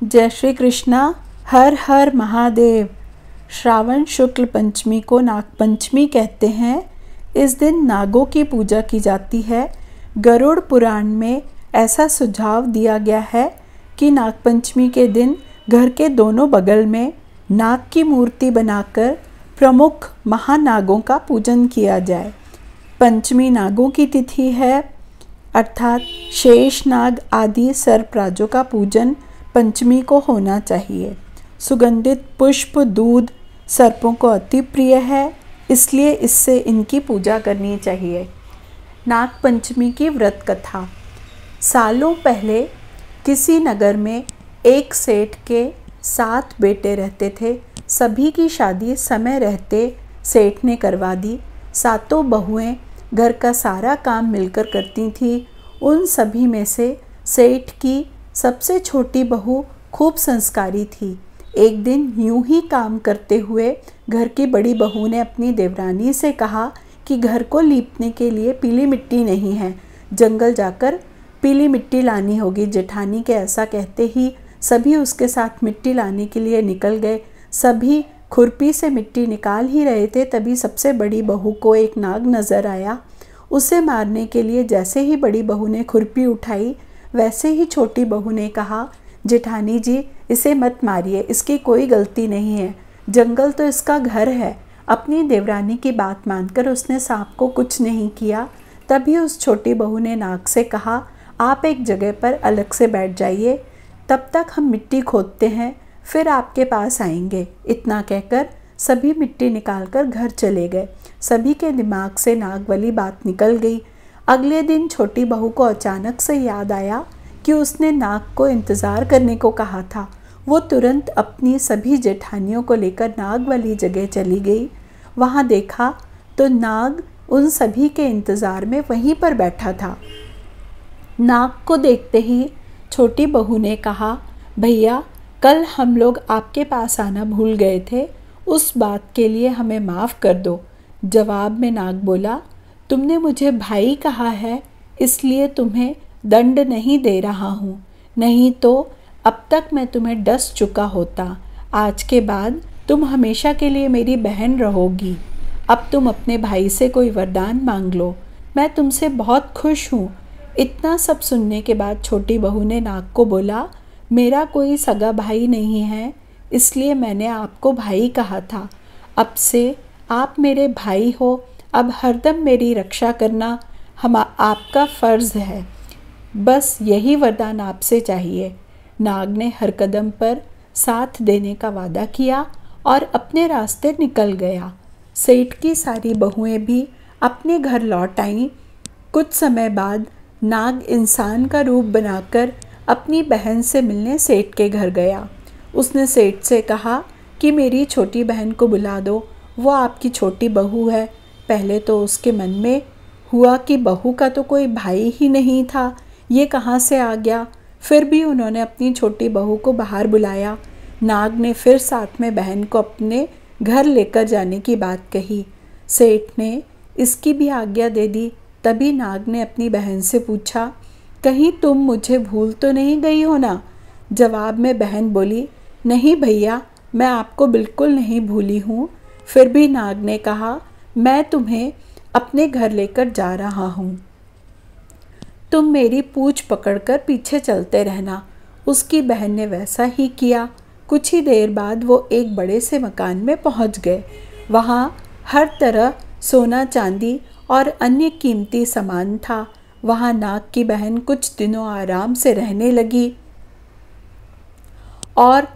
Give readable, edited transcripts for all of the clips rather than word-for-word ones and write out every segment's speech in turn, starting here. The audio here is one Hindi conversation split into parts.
जय श्री कृष्णा। हर हर महादेव। श्रावण शुक्ल पंचमी को नाग पंचमी कहते हैं। इस दिन नागों की पूजा की जाती है। गरुड़ पुराण में ऐसा सुझाव दिया गया है कि नाग पंचमी के दिन घर के दोनों बगल में नाग की मूर्ति बनाकर प्रमुख महानागों का पूजन किया जाए। पंचमी नागों की तिथि है, अर्थात शेष नाग आदि सर्पराजों का पूजन पंचमी को होना चाहिए। सुगंधित पुष्प दूध सर्पों को अति प्रिय है, इसलिए इससे इनकी पूजा करनी चाहिए। नाग पंचमी की व्रत कथा। सालों पहले किसी नगर में एक सेठ के 7 बेटे रहते थे। सभी की शादी समय रहते सेठ ने करवा दी। 7 बहुएं घर का सारा काम मिलकर करती थीं। उन सभी में से सेठ की सबसे छोटी बहू खूब संस्कारी थी। एक दिन यूं ही काम करते हुए घर की बड़ी बहू ने अपनी देवरानी से कहा कि घर को लीपने के लिए पीली मिट्टी नहीं है, जंगल जाकर पीली मिट्टी लानी होगी। जेठानी के ऐसा कहते ही सभी उसके साथ मिट्टी लाने के लिए निकल गए। सभी खुरपी से मिट्टी निकाल ही रहे थे, तभी सबसे बड़ी बहू को एक नाग नज़र आया। उसे मारने के लिए जैसे ही बड़ी बहू ने खुरपी उठाई, वैसे ही छोटी बहू ने कहा, जेठानी जी इसे मत मारिए, इसकी कोई गलती नहीं है, जंगल तो इसका घर है। अपनी देवरानी की बात मानकर उसने सांप को कुछ नहीं किया। तभी उस छोटी बहू ने नाग से कहा, आप एक जगह पर अलग से बैठ जाइए, तब तक हम मिट्टी खोदते हैं, फिर आपके पास आएंगे। इतना कहकर सभी मिट्टी निकालकर घर चले गए। सभी के दिमाग से नाग वाली बात निकल गई। अगले दिन छोटी बहू को अचानक से याद आया कि उसने नाग को इंतज़ार करने को कहा था। वो तुरंत अपनी सभी जेठानियों को लेकर नाग वाली जगह चली गई। वहाँ देखा तो नाग उन सभी के इंतज़ार में वहीं पर बैठा था। नाग को देखते ही छोटी बहू ने कहा, भैया कल हम लोग आपके पास आना भूल गए थे, उस बात के लिए हमें माफ़ कर दो। जवाब में नाग बोला, तुमने मुझे भाई कहा है, इसलिए तुम्हें दंड नहीं दे रहा हूँ, नहीं तो अब तक मैं तुम्हें डस चुका होता। आज के बाद तुम हमेशा के लिए मेरी बहन रहोगी। अब तुम अपने भाई से कोई वरदान मांग लो, मैं तुमसे बहुत खुश हूँ। इतना सब सुनने के बाद छोटी बहू ने नाग को बोला, मेरा कोई सगा भाई नहीं है, इसलिए मैंने आपको भाई कहा था। अब से आप मेरे भाई हो, अब हरदम मेरी रक्षा करना आपका फ़र्ज़ है। बस यही वरदान आपसे चाहिए। नाग ने हर कदम पर साथ देने का वादा किया और अपने रास्ते निकल गया। सेठ की सारी बहुएं भी अपने घर लौट आईं। कुछ समय बाद नाग इंसान का रूप बनाकर अपनी बहन से मिलने सेठ के घर गया। उसने सेठ से कहा कि मेरी छोटी बहन को बुला दो, वो आपकी छोटी बहू है। पहले तो उसके मन में हुआ कि बहू का तो कोई भाई ही नहीं था, ये कहाँ से आ गया। फिर भी उन्होंने अपनी छोटी बहू को बाहर बुलाया। नाग ने फिर साथ में बहन को अपने घर लेकर जाने की बात कही। सेठ ने इसकी भी आज्ञा दे दी। तभी नाग ने अपनी बहन से पूछा, कहीं तुम मुझे भूल तो नहीं गई हो ना? जवाब में बहन बोली, नहीं भैया, मैं आपको बिल्कुल नहीं भूली हूँ। फिर भी नाग ने कहा, मैं तुम्हें अपने घर लेकर जा रहा हूँ, तुम मेरी पूँछ पकड़कर पीछे चलते रहना। उसकी बहन ने वैसा ही किया। कुछ ही देर बाद वो एक बड़े से मकान में पहुँच गए। वहाँ हर तरह सोना चांदी और अन्य कीमती सामान था। वहाँ नाग की बहन कुछ दिनों आराम से रहने लगी और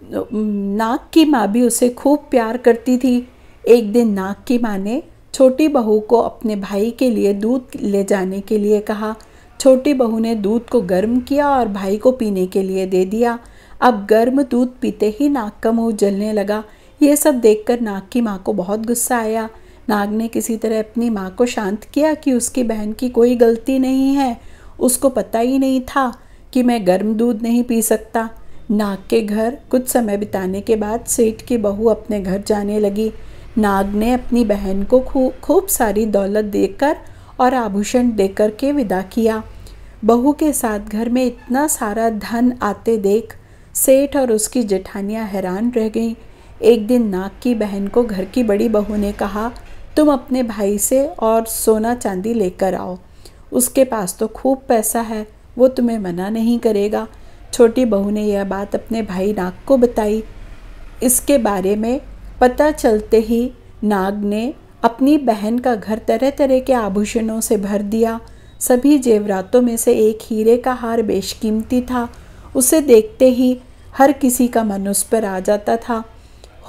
नाग की माँ भी उसे खूब प्यार करती थी। एक दिन नाग की माँ ने छोटी बहू को अपने भाई के लिए दूध ले जाने के लिए कहा। छोटी बहू ने दूध को गर्म किया और भाई को पीने के लिए दे दिया। अब गर्म दूध पीते ही नाग का मुंह जलने लगा। ये सब देखकर नाग की माँ को बहुत गुस्सा आया। नाग ने किसी तरह अपनी माँ को शांत किया कि उसकी बहन की कोई गलती नहीं है, उसको पता ही नहीं था कि मैं गर्म दूध नहीं पी सकता। नाग के घर कुछ समय बिताने के बाद सेठ की बहू अपने घर जाने लगी। नाग ने अपनी बहन को खूब सारी दौलत देकर और आभूषण देकर के विदा किया। बहू के साथ घर में इतना सारा धन आते देख सेठ और उसकी जेठानियाँ हैरान रह गईं। एक दिन नाग की बहन को घर की बड़ी बहू ने कहा, तुम अपने भाई से और सोना चांदी लेकर आओ, उसके पास तो खूब पैसा है, वो तुम्हें मना नहीं करेगा। छोटी बहू ने यह बात अपने भाई नाग को बताई। इसके बारे में पता चलते ही नाग ने अपनी बहन का घर तरह तरह के आभूषणों से भर दिया। सभी जेवरातों में से एक हीरे का हार बेशकीमती था। उसे देखते ही हर किसी का मन उस पर आ जाता था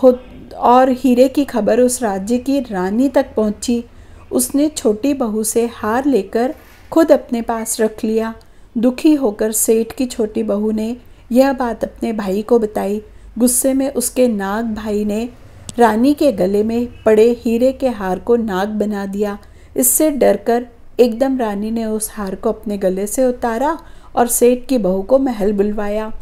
और हीरे की खबर उस राज्य की रानी तक पहुंची। उसने छोटी बहू से हार लेकर खुद अपने पास रख लिया। दुखी होकर सेठ की छोटी बहू ने यह बात अपने भाई को बताई। गुस्से में उसके नाग भाई ने रानी के गले में पड़े हीरे के हार को नाग बना दिया। इससे डरकर एकदम रानी ने उस हार को अपने गले से उतारा और सेठ की बहू को महल बुलवाया।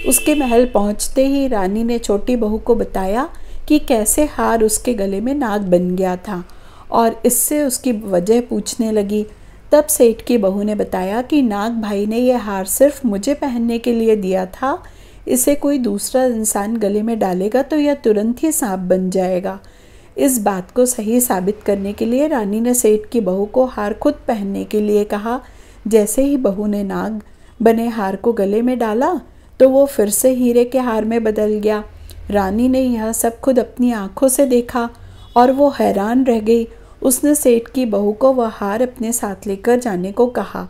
उसके महल पहुंचते ही रानी ने छोटी बहू को बताया कि कैसे हार उसके गले में नाग बन गया था और इससे उसकी वजह पूछने लगी। तब सेठ की बहू ने बताया कि नाग भाई ने यह हार सिर्फ मुझे पहनने के लिए दिया था। इसे कोई दूसरा इंसान गले में डालेगा तो यह तुरंत ही सांप बन जाएगा। इस बात को सही साबित करने के लिए रानी ने सेठ की बहू को हार खुद पहनने के लिए कहा। जैसे ही बहू ने नाग बने हार को गले में डाला तो वो फिर से हीरे के हार में बदल गया। रानी ने यह सब खुद अपनी आंखों से देखा और वो हैरान रह गई। उसने सेठ की बहू को वह हार अपने साथ लेकर जाने को कहा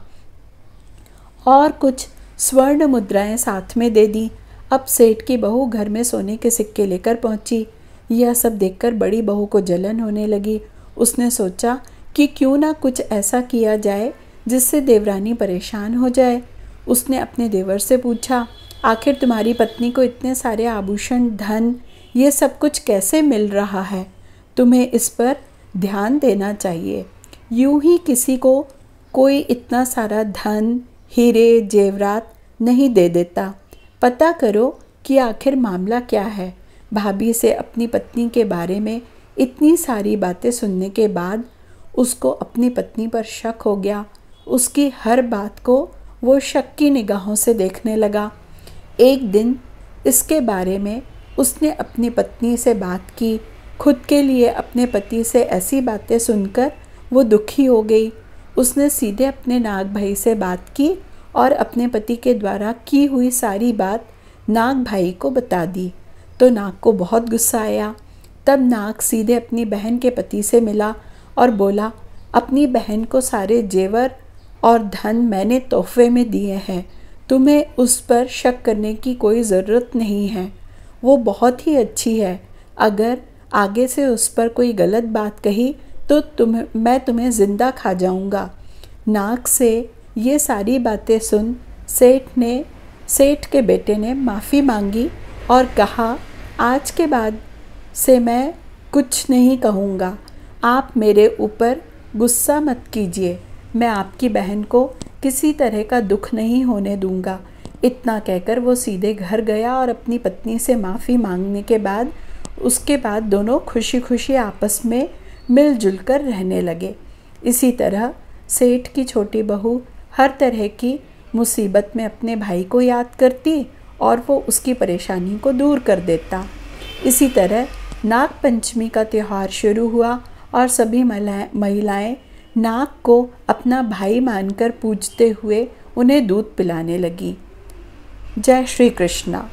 और कुछ स्वर्ण मुद्राएं साथ में दे दी। अब सेठ की बहू घर में सोने के सिक्के लेकर पहुंची। यह सब देखकर बड़ी बहू को जलन होने लगी। उसने सोचा कि क्यों ना कुछ ऐसा किया जाए जिससे देवरानी परेशान हो जाए। उसने अपने देवर से पूछा, आखिर तुम्हारी पत्नी को इतने सारे आभूषण, धन, ये सब कुछ कैसे मिल रहा है? तुम्हें इस पर ध्यान देना चाहिए। यूं ही किसी को कोई इतना सारा धन, हीरे, जेवरात नहीं दे देता। पता करो कि आखिर मामला क्या है। भाभी से अपनी पत्नी के बारे में इतनी सारी बातें सुनने के बाद उसको अपनी पत्नी पर शक हो गया। उसकी हर बात को वो शक की निगाहों से देखने लगा। एक दिन इसके बारे में उसने अपनी पत्नी से बात की। खुद के लिए अपने पति से ऐसी बातें सुनकर वो दुखी हो गई। उसने सीधे अपने नाग भाई से बात की और अपने पति के द्वारा की हुई सारी बात नाग भाई को बता दी तो नाग को बहुत गुस्सा आया। तब नाग सीधे अपनी बहन के पति से मिला और बोला, अपनी बहन को सारे जेवर और धन मैंने तोहफे में दिए हैं। तुम्हें उस पर शक करने की कोई ज़रूरत नहीं है। वो बहुत ही अच्छी है। अगर आगे से उस पर कोई गलत बात कही तो मैं तुम्हें ज़िंदा खा जाऊंगा। नाग से ये सारी बातें सुन सेठ के बेटे ने माफ़ी मांगी और कहा, आज के बाद से मैं कुछ नहीं कहूँगा। आप मेरे ऊपर गुस्सा मत कीजिए। मैं आपकी बहन को किसी तरह का दुख नहीं होने दूंगा। इतना कहकर वो सीधे घर गया और अपनी पत्नी से माफ़ी मांगने के बाद उसके बाद दोनों खुशी खुशी आपस में मिलजुल कर रहने लगे। इसी तरह सेठ की छोटी बहू हर तरह की मुसीबत में अपने भाई को याद करती और वो उसकी परेशानी को दूर कर देता। इसी तरह नाग पंचमी का त्यौहार शुरू हुआ और सभी महिलाएं नाग को अपना भाई मानकर पूजते हुए उन्हें दूध पिलाने लगी। जय श्री कृष्णा।